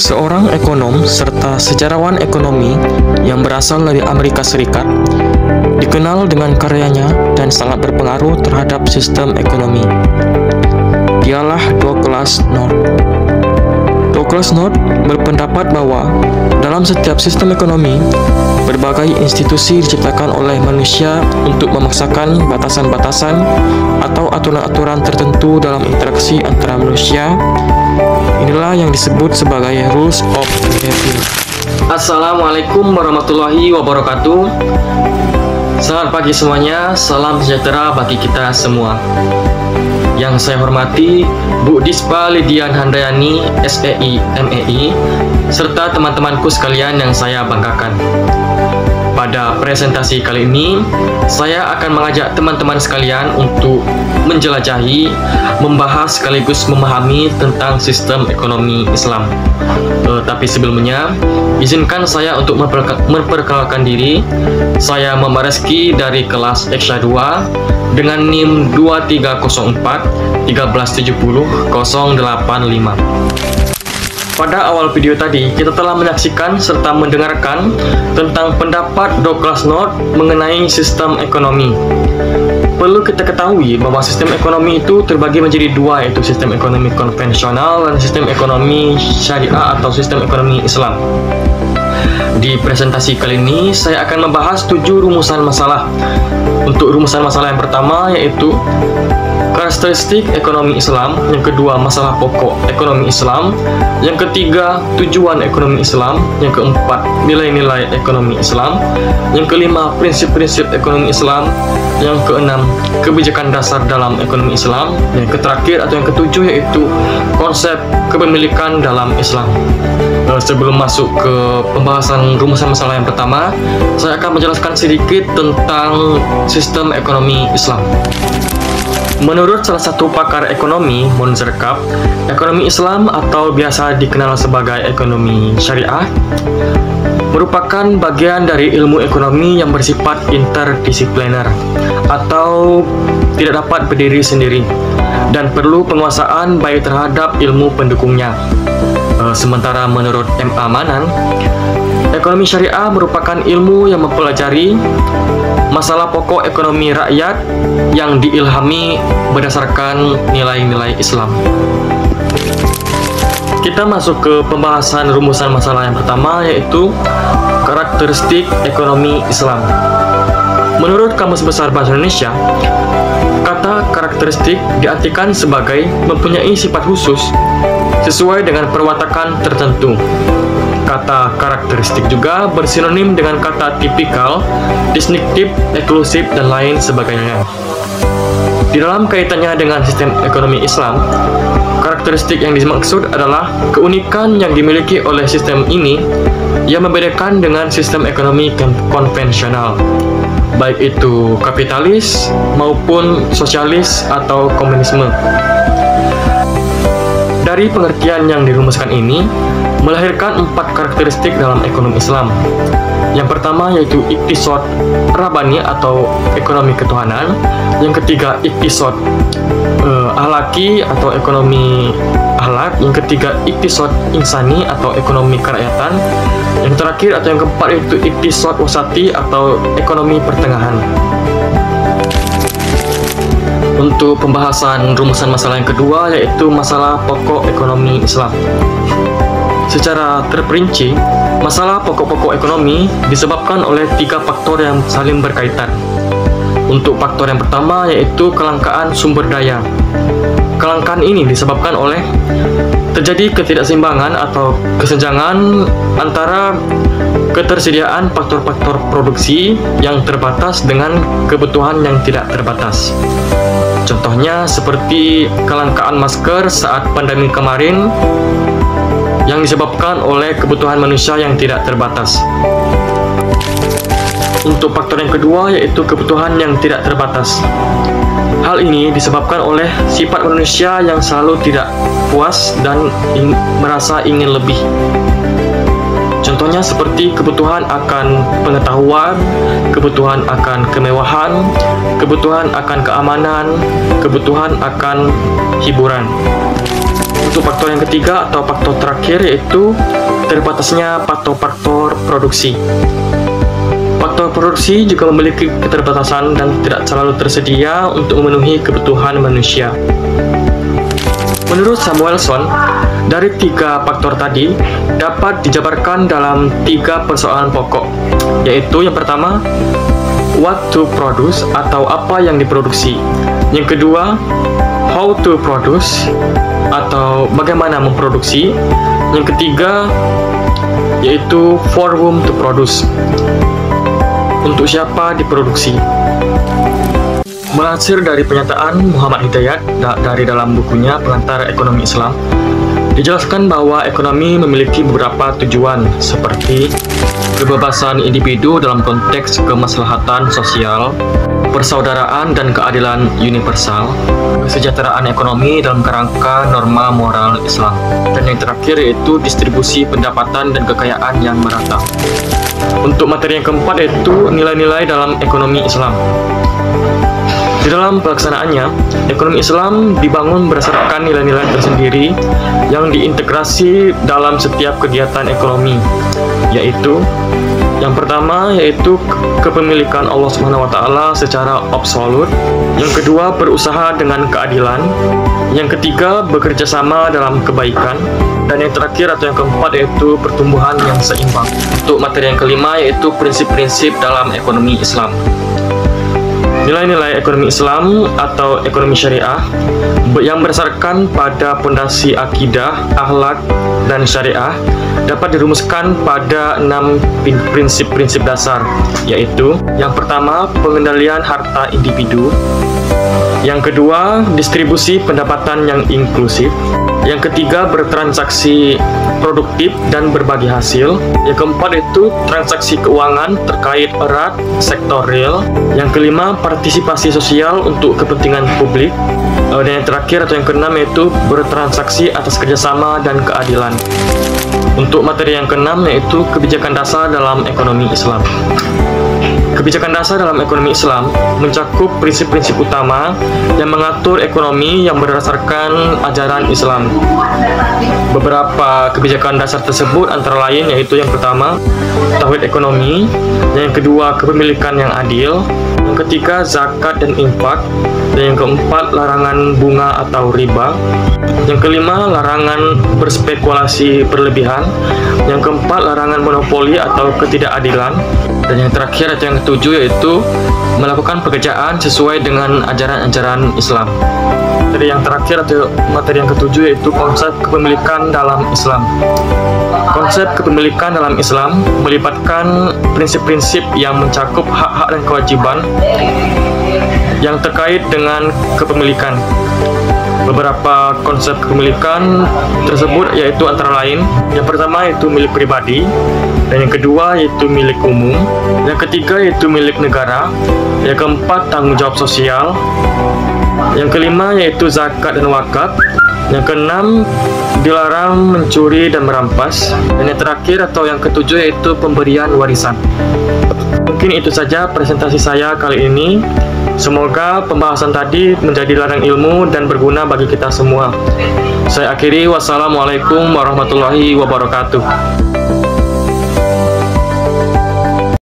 Seorang ekonom serta sejarawan ekonomi yang berasal dari Amerika Serikat, dikenal dengan karyanya dan sangat berpengaruh terhadap sistem ekonomi. Dialah Douglass North. Douglass North berpendapat bahwa dalam setiap sistem ekonomi, berbagai institusi diciptakan oleh manusia untuk memaksakan batasan-batasan atau aturan-aturan tertentu dalam interaksi antara manusia. Inilah yang disebut sebagai rules of behavior. Assalamualaikum warahmatullahi wabarakatuh. Selamat pagi semuanya, salam sejahtera bagi kita semua. Yang saya hormati Bu Dispa Lidian Handayani, SEI, MEI, serta teman-temanku sekalian yang saya banggakan. Pada presentasi kali ini, saya akan mengajak teman-teman sekalian untuk menjelajahi, membahas sekaligus memahami tentang sistem ekonomi Islam. Tapi sebelumnya, izinkan saya untuk memperkenalkan diri. Saya Muhammad Reski dari kelas Eksya 2 dengan NIM 2304 1370 085. Pada awal video tadi, kita telah menyaksikan serta mendengarkan tentang pendapat Douglass North mengenai sistem ekonomi. Perlu kita ketahui bahwa sistem ekonomi itu terbagi menjadi dua, yaitu sistem ekonomi konvensional dan sistem ekonomi syariah atau sistem ekonomi Islam. Di presentasi kali ini, saya akan membahas 7 rumusan masalah. Untuk rumusan masalah yang pertama yaitu karakteristik ekonomi Islam, yang kedua masalah pokok ekonomi Islam, yang ketiga tujuan ekonomi Islam, yang keempat nilai-nilai ekonomi Islam, yang kelima prinsip-prinsip ekonomi Islam, yang keenam kebijakan dasar dalam ekonomi Islam, yang terakhir atau yang ketujuh yaitu konsep kepemilikan dalam Islam. Sebelum masuk ke pembahasan rumusan masalah yang pertama, saya akan menjelaskan sedikit tentang sistem ekonomi Islam. Menurut salah satu pakar ekonomi, Munzerkap, ekonomi Islam atau biasa dikenal sebagai ekonomi syariah merupakan bagian dari ilmu ekonomi yang bersifat interdisipliner atau tidak dapat berdiri sendiri dan perlu penguasaan baik terhadap ilmu pendukungnya. Sementara menurut M.A. Manan, ekonomi syariah merupakan ilmu yang mempelajari masalah pokok ekonomi rakyat yang diilhami berdasarkan nilai-nilai Islam. Kita masuk ke pembahasan rumusan masalah yang pertama, yaitu karakteristik ekonomi Islam. Menurut Kamus Besar Bahasa Indonesia, kata karakteristik diartikan sebagai mempunyai sifat khusus sesuai dengan perwatakan tertentu. Kata karakteristik juga bersinonim dengan kata tipikal, distinktif, eksklusif, dan lain sebagainya. Di dalam kaitannya dengan sistem ekonomi Islam, karakteristik yang dimaksud adalah keunikan yang dimiliki oleh sistem ini yang membedakan dengan sistem ekonomi konvensional, baik itu kapitalis maupun sosialis atau komunisme. Dari pengertian yang dirumuskan ini, melahirkan 4 karakteristik dalam ekonomi Islam. Yang pertama yaitu iktisad rabbani atau ekonomi ketuhanan. Yang ketiga iktisad ahlaki atau ekonomi ahlak. Yang ketiga iktisad insani atau ekonomi kerakyatan. Yang terakhir atau yang keempat yaitu iktisad wasati atau ekonomi pertengahan. Untuk pembahasan rumusan masalah yang kedua yaitu masalah pokok ekonomi Islam. Secara terperinci, masalah pokok-pokok ekonomi disebabkan oleh 3 faktor yang saling berkaitan. Untuk faktor yang pertama yaitu kelangkaan sumber daya. Kelangkaan ini disebabkan oleh terjadi ketidakseimbangan atau kesenjangan antara ketersediaan faktor-faktor produksi yang terbatas dengan kebutuhan yang tidak terbatas. Contohnya seperti kelangkaan masker saat pandemi kemarin yang disebabkan oleh kebutuhan manusia yang tidak terbatas. Untuk faktor yang kedua yaitu kebutuhan yang tidak terbatas. Hal ini disebabkan oleh sifat manusia yang selalu tidak puas dan merasa ingin lebih. Contohnya seperti kebutuhan akan pengetahuan, kebutuhan akan kemewahan, kebutuhan akan keamanan, kebutuhan akan hiburan. Untuk faktor yang ketiga atau faktor terakhir yaitu terbatasnya faktor produksi. Faktor produksi juga memiliki keterbatasan dan tidak selalu tersedia untuk memenuhi kebutuhan manusia. Menurut Samuelson, dari 3 faktor tadi dapat dijabarkan dalam 3 persoalan pokok, yaitu yang pertama, what to produce atau apa yang diproduksi. Yang kedua, how to produce atau bagaimana memproduksi. Yang ketiga, yaitu for whom to produce, untuk siapa diproduksi. Melansir dari pernyataan Muhammad Hidayat dari dalam bukunya Pengantar Ekonomi Islam, dijelaskan bahwa ekonomi memiliki beberapa tujuan seperti kebebasan individu dalam konteks kemaslahatan sosial, persaudaraan dan keadilan universal, kesejahteraan ekonomi dalam kerangka norma moral Islam, dan yang terakhir yaitu distribusi pendapatan dan kekayaan yang merata. Untuk materi yang keempat yaitu nilai-nilai dalam ekonomi Islam. Di dalam pelaksanaannya, ekonomi Islam dibangun berdasarkan nilai-nilai tersendiri yang diintegrasi dalam setiap kegiatan ekonomi, yaitu yang pertama yaitu kepemilikan Allah SWT secara absolut, yang kedua berusaha dengan keadilan, yang ketiga bekerja sama dalam kebaikan, dan yang terakhir atau yang keempat yaitu pertumbuhan yang seimbang. Untuk materi yang kelima yaitu prinsip-prinsip dalam ekonomi Islam. Nilai-nilai ekonomi Islam atau ekonomi syariah yang berdasarkan pada pondasi akidah, akhlak, dan syariah dapat dirumuskan pada 6 prinsip-prinsip dasar, yaitu yang pertama, pengendalian harta individu, yang kedua, distribusi pendapatan yang inklusif, yang ketiga, bertransaksi produktif dan berbagi hasil, yang keempat itu transaksi keuangan terkait erat sektor real, yang kelima, partisipasi sosial untuk kepentingan publik, dan yang terakhir atau yang keenam yaitu bertransaksi atas kerjasama dan keadilan. Untuk materi yang keenam yaitu kebijakan dasar dalam ekonomi Islam. Kebijakan dasar dalam ekonomi Islam mencakup prinsip-prinsip utama yang mengatur ekonomi yang berdasarkan ajaran Islam. Beberapa kebijakan dasar tersebut antara lain yaitu yang pertama, tauhid ekonomi, yang kedua, kepemilikan yang adil, yang ketiga, zakat dan infak, dan yang keempat, larangan bunga atau riba, yang kelima, larangan berspekulasi berlebihan, yang keempat, larangan monopoli atau ketidakadilan, dan yang terakhir atau yang ketujuh yaitu melakukan pekerjaan sesuai dengan ajaran-ajaran Islam. Jadi yang terakhir atau materi yang ketujuh yaitu konsep kepemilikan dalam Islam. Konsep kepemilikan dalam Islam melibatkan prinsip-prinsip yang mencakup hak-hak dan kewajiban yang terkait dengan kepemilikan. Beberapa konsep kepemilikan tersebut yaitu antara lain, yang pertama yaitu milik pribadi, dan yang kedua yaitu milik umum, yang ketiga yaitu milik negara, yang keempat tanggung jawab sosial, yang kelima yaitu zakat dan wakaf, yang keenam dilarang mencuri dan merampas, dan yang terakhir atau yang ketujuh yaitu pemberian warisan. Mungkin itu saja presentasi saya kali ini. Semoga pembahasan tadi menjadi ladang ilmu dan berguna bagi kita semua. Saya akhiri, wassalamualaikum warahmatullahi wabarakatuh.